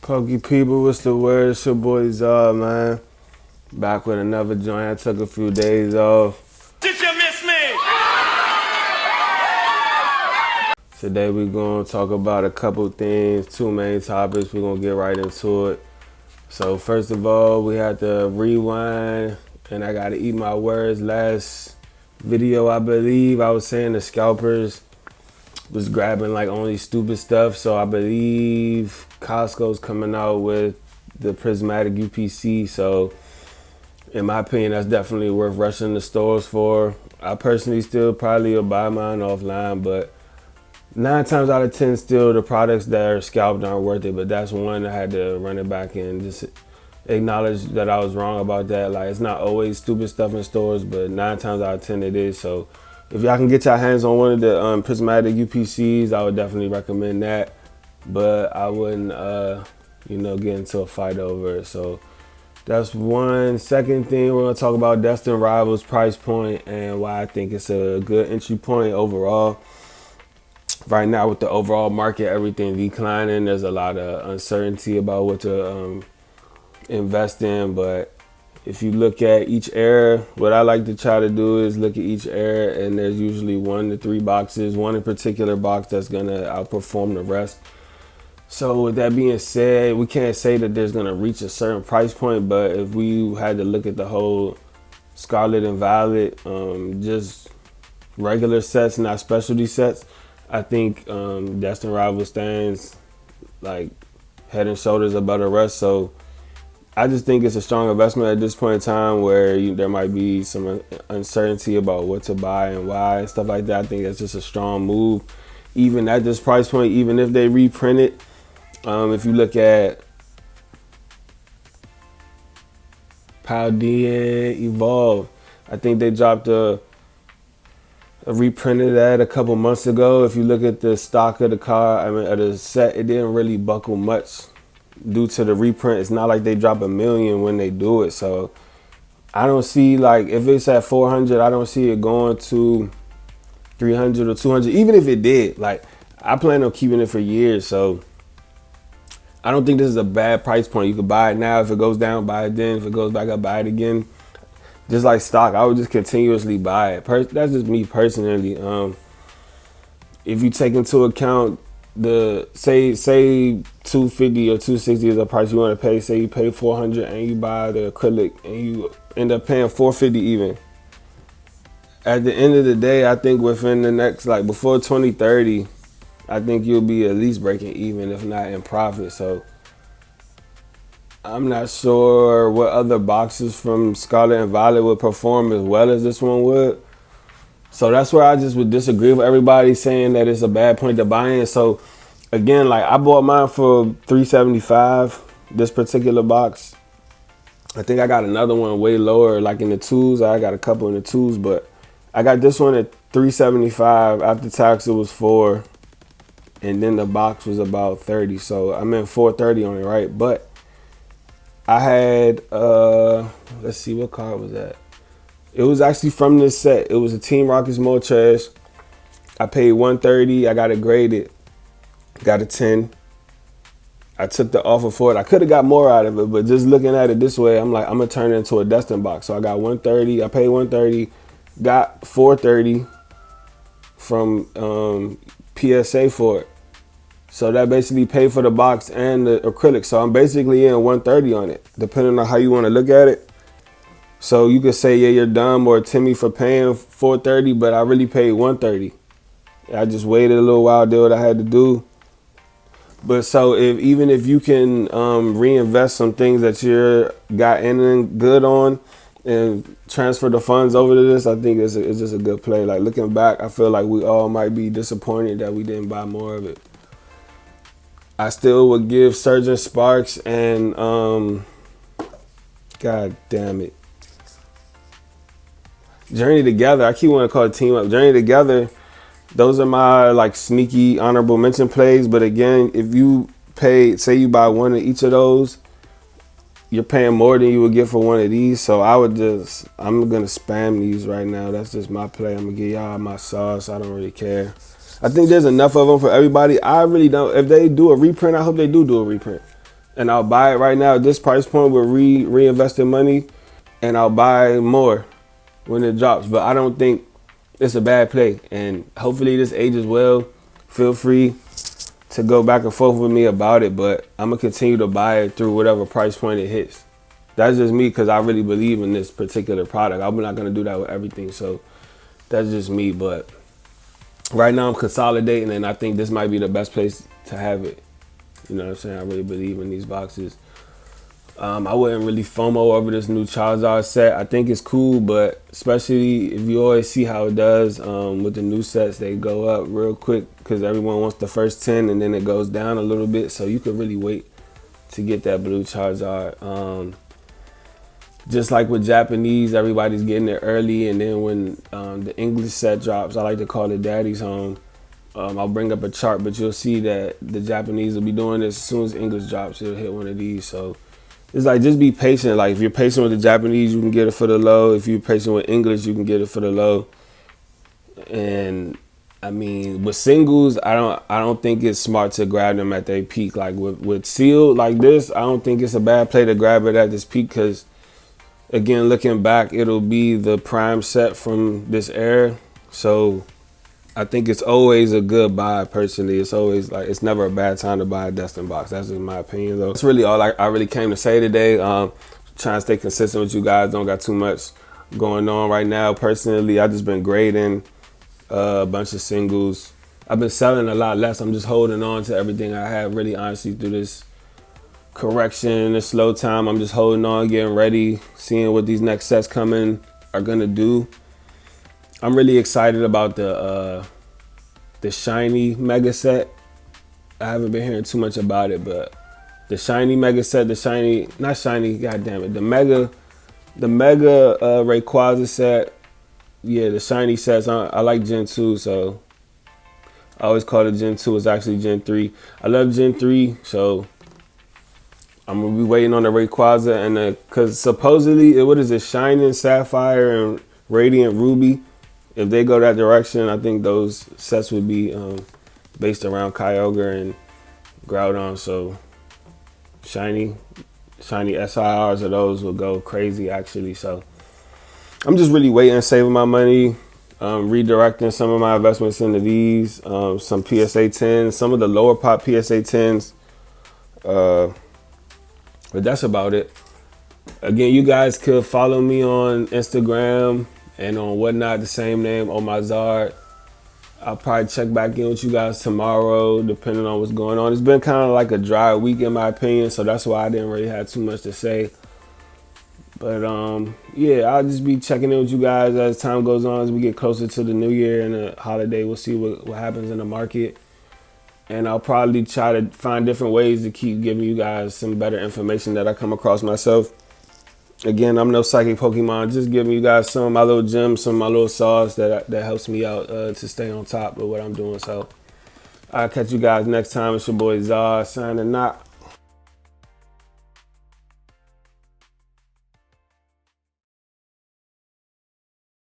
Pokey people, what's the word? It's your boy Zah, man. Back with another joint. I took a few days off. Did you miss me? Today we gonna talk about a couple things, two main topics. We're gonna get right into it. So first of all, we had to rewind, and I gotta eat my words. Last video, I believe, I was saying the scalpers was grabbing like only stupid stuff. So I believe Costco's coming out with the prismatic UPC. So in my opinion, that's definitely worth rushing the stores for. I personally still probably will buy mine offline, but 9 times out of 10, still the products that are scalped aren't worth it. But that's one I had to run it back and just acknowledge that I was wrong about that. Like, it's not always stupid stuff in stores, but 9 times out of 10 it is. So if y'all can get your hands on one of the prismatic UPCs, I would definitely recommend that. But I wouldn't, get into a fight over it. So that's one. Second thing, we're gonna talk about Destined Rivals price point and why I think it's a good entry point overall. Right now, with the overall market, everything declining, there's a lot of uncertainty about what to invest in. But if you look at each era, what I like to try to do is look at each era, and there's usually 1 to 3 boxes, one in particular box that's gonna outperform the rest. So with that being said, we can't say that there's gonna reach a certain price point, but if we had to look at the whole Scarlet and Violet, just regular sets, not specialty sets, I think Destined Rival stands like head and shoulders above the rest. So I just think it's a strong investment at this point in time where there might be some uncertainty about what to buy and why and stuff like that. I think that's just a strong move, even at this price point, even if they reprint it. If you look at Paldea Evolve, I think they dropped a reprinted that a couple months ago. If you look at the stock of the car, of the set, it didn't really buckle much due to the reprint. It's not like they drop $1 million when they do it. So I don't see, like, if it's at 400, I don't see it going to 300 or 200. Even if it did, like, I plan on keeping it for years. So I don't think this is a bad price point. You could buy it now. If it goes down, buy it then. If it goes back up, buy it again. Just like stock, I would just continuously buy it. That's just me personally. If you take into account the say 250 or 260 is the price you want to pay. Say you pay 400 and you buy the acrylic and you end up paying 450 even. At the end of the day, I think within the next, like, before 2030, I think you'll be at least breaking even, if not in profit. So I'm not sure what other boxes from Scarlet and Violet would perform as well as this one would. So that's where I just would disagree with everybody saying that it's a bad point to buy in. So again, like, I bought mine for $375, this particular box. I think I got another one way lower, like in the twos. I got a couple in the twos, but I got this one at $375. After tax, it was $4. And then the box was about 30. So I'm in $430 on it, right? But I had, let's see, what card was that? It was actually from this set. It was a Team Rockets More Trash. I paid $130. I got it graded. Got a 10. I took the offer for it. I could have got more out of it, but just looking at it this way, I'm like, I'm going to turn it into a Destined box. So I got $130. I paid $130. Got $430 from PSA for it. So that basically paid for the box and the acrylic. So I'm basically in $130 on it, depending on how you want to look at it. So you could say, yeah, you're dumb or Timmy for paying $430, but I really paid $130. I just waited a little while, did what I had to do. But so even if you can reinvest some things that you're got in good on and transfer the funds over to this, I think it's just a good play. Like, looking back, I feel like we all might be disappointed that we didn't buy more of it. I still would give Surgeon Sparks and God damn it, Journey Together. I keep wanting to call it Team Up. Journey Together. Those are my, like, sneaky honorable mention plays. But again, if you pay, say you buy one of each of those, you're paying more than you would get for one of these. So I'm gonna spam these right now. That's just my play. I'm gonna give y'all my sauce. I don't really care. I think there's enough of them for everybody. I really don't. If they do a reprint, I hope they do a reprint. and I'll buy it right now at this price point with reinvesting money, and I'll buy more when it drops. But I don't think it's a bad play, and hopefully this ages well. Feel free to go back and forth with me about it, but I'm gonna continue to buy it through whatever price point it hits. That's just me because I really believe in this particular product. I'm not gonna do that with everything, so that's just me. But right now I'm consolidating, and I think this might be the best place to have it. You know what I'm saying? I really believe in these boxes. I wouldn't really FOMO over this new Charizard set. I think it's cool, but especially if you always see how it does with the new sets, they go up real quick because everyone wants the first 10 and then it goes down a little bit. So you could really wait to get that blue Charizard. Just like with Japanese, everybody's getting it early, and then when the English set drops, I like to call it Daddy's Home. I'll bring up a chart, but you'll see that the Japanese will be doing this as soon as English drops. It'll hit one of these. So it's like, just be patient. Like if you're patient with the Japanese, you can get it for the low. If you're patient with English, you can get it for the low. And I mean, with singles, I don't think it's smart to grab them at their peak. Like with sealed like this, I don't think it's a bad play to grab it at this peak because, again, looking back, it'll be the prime set from this era. So I think it's always a good buy, personally. It's always like, it's never a bad time to buy a Destined box. That's just my opinion, though. That's really all I really came to say today. Trying to stay consistent with you guys. Don't got too much going on right now. Personally, I just been grading a bunch of singles. I've been selling a lot less. I'm just holding on to everything I have, really, honestly, through this correction, this slow time. I'm just holding on, getting ready, seeing what these next sets coming are gonna do. I'm really excited about the shiny mega set. I haven't been hearing too much about it, but the shiny mega set, not shiny, god damn it, the mega Rayquaza set. Yeah, the shiny sets. I like Gen 2, so I always call it Gen 2. It's actually Gen 3. I love Gen 3, so I'm gonna be waiting on the Rayquaza, and cause supposedly what is it, Shining Sapphire and Radiant Ruby. If they go that direction, I think those sets would be based around Kyogre and Groudon. So shiny SIRs of those will go crazy, actually. So I'm just really waiting, saving my money, redirecting some of my investments into these, some PSA 10s, some of the lower pop PSA 10s. But that's about it. Again, you guys could follow me on Instagram and on whatnot, the same name, Omazard. I'll probably check back in with you guys tomorrow, depending on what's going on. It's been kind of like a dry week, in my opinion, so that's why I didn't really have too much to say. But yeah, I'll just be checking in with you guys as time goes on, as we get closer to the new year and the holiday. We'll see what happens in the market. And I'll probably try to find different ways to keep giving you guys some better information that I come across myself. Again, I'm no psychic Pokemon, just giving you guys some of my little gems, some of my little sauce that helps me out to stay on top of what I'm doing. So I'll catch you guys next time. It's your boy Zar signing out.